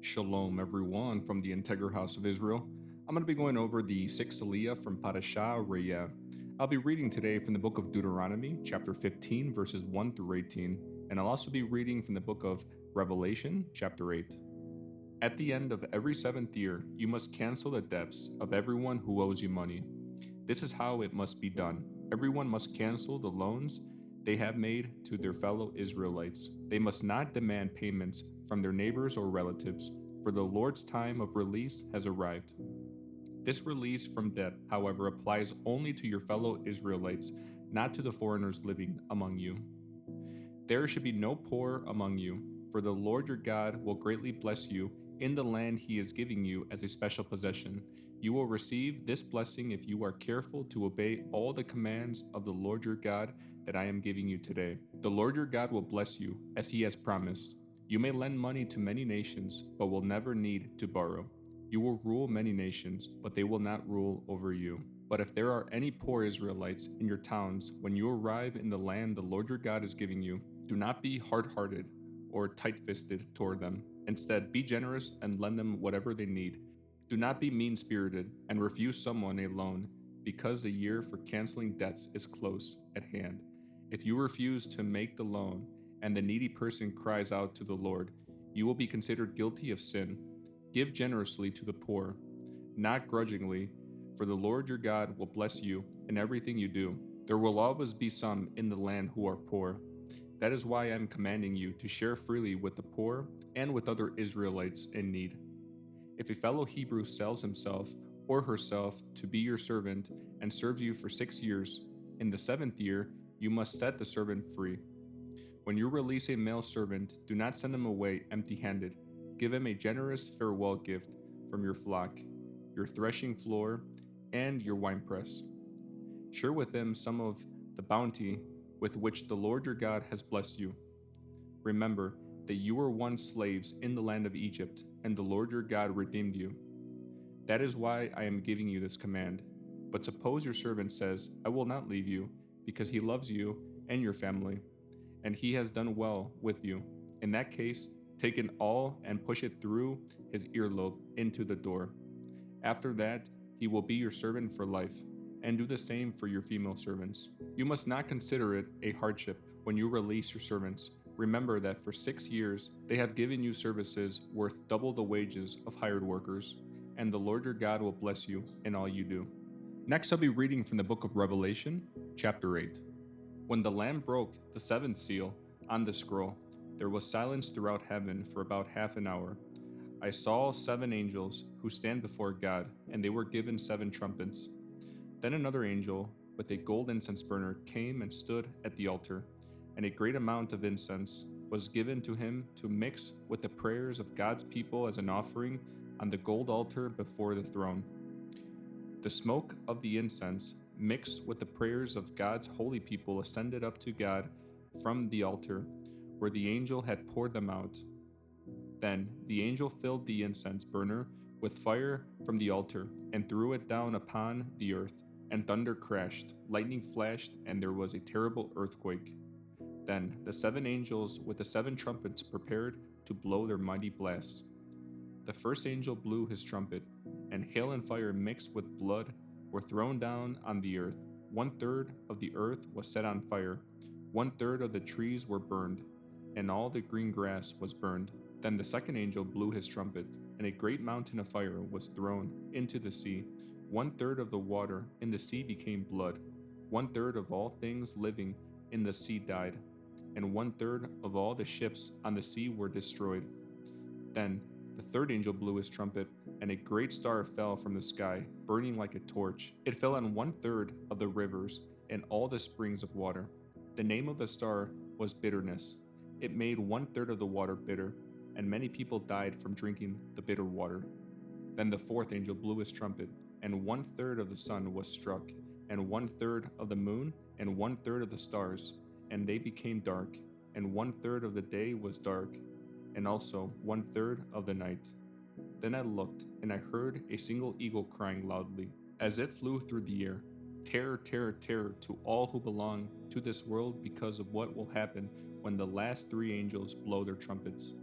Shalom, everyone, from the Integral House of Israel. I'm going to be going over the sixth Aliyah from Parashah, Ejad. I'll be reading today from the book of Deuteronomy, chapter 15, verses 1 through 18, and I'll also be reading from the book of Revelation, chapter 8. At the end of every seventh year, you must cancel the debts of everyone who owes you money. This is how it must be done. Everyone must cancel the loans they have made to their fellow Israelites. They must not demand payments from their neighbors or relatives, for the Lord's time of release has arrived. This release from debt, however, applies only to your fellow Israelites, not to the foreigners living among you. There should be no poor among you, for the Lord your God will greatly bless you in the land he is giving you as a special possession. You will receive this blessing if you are careful to obey all the commands of the Lord your God that I am giving you today. The Lord your God will bless you, as he has promised. You may lend money to many nations, but will never need to borrow. You will rule many nations, but they will not rule over you. But if there are any poor Israelites in your towns, when you arrive in the land the Lord your God is giving you, do not be hard-hearted or tight-fisted toward them. Instead, be generous and lend them whatever they need. Do not be mean-spirited and refuse someone a loan, because the year for canceling debts is close at hand. If you refuse to make the loan, and the needy person cries out to the Lord, you will be considered guilty of sin. Give generously to the poor, not grudgingly, for the Lord your God will bless you in everything you do. There will always be some in the land who are poor. That is why I am commanding you to share freely with the poor and with other Israelites in need. If a fellow Hebrew sells himself or herself to be your servant and serves you for 6 years, in the seventh year you must set the servant free. When you release a male servant, do not send him away empty-handed. Give him a generous farewell gift from your flock, your threshing floor, and your winepress. Share with him some of the bounty with which the Lord your God has blessed you. Remember that you were once slaves in the land of Egypt, and the Lord your God redeemed you. That is why I am giving you this command. But suppose your servant says, I will not leave you, because he loves you and your family, and he has done well with you. In that case, take an awl and push it through his earlobe into the door. After that, he will be your servant for life, and do the same for your female servants. You must not consider it a hardship when you release your servants. Remember that for 6 years they have given you services worth double the wages of hired workers, and the Lord your God will bless you in all you do. Next, I'll be reading from the book of Revelation, chapter 8. When the Lamb broke the seventh seal on the scroll, there was silence throughout heaven for about half an hour. I saw 7 angels who stand before God, and they were given 7 trumpets. Then another angel with a gold incense burner came and stood at the altar, and a great amount of incense was given to him to mix with the prayers of God's people as an offering on the gold altar before the throne. The smoke of the incense, mixed with the prayers of God's holy people, ascended up to God from the altar, where the angel had poured them out. Then the angel filled the incense burner with fire from the altar and threw it down upon the earth, and thunder crashed, lightning flashed, and there was a terrible earthquake. Then the 7 angels with the 7 trumpets prepared to blow their mighty blasts. The first angel blew his trumpet, and hail and fire mixed with blood were thrown down on the earth. 1/3 of the earth was set on fire, 1/3 of the trees were burned, and all the green grass was burned. Then the second angel blew his trumpet, and a great mountain of fire was thrown into the sea. 1/3 of the water in the sea became blood. 1/3 of all things living in the sea died, and 1/3 of all the ships on the sea were destroyed. Then the third angel blew his trumpet, and a great star fell from the sky, burning like a torch. It fell on 1/3 of the rivers and all the springs of water. The name of the star was Bitterness. It made 1/3 of the water bitter, and many people died from drinking the bitter water. Then the fourth angel blew his trumpet, and 1/3 of the sun was struck, and 1/3 of the moon, and 1/3 of the stars, and they became dark, and 1/3 of the day was dark, and also 1/3 of the night. Then I looked, and I heard a single eagle crying loudly, as it flew through the air, Terror, terror, terror to all who belong to this world because of what will happen when the last 3 angels blow their trumpets.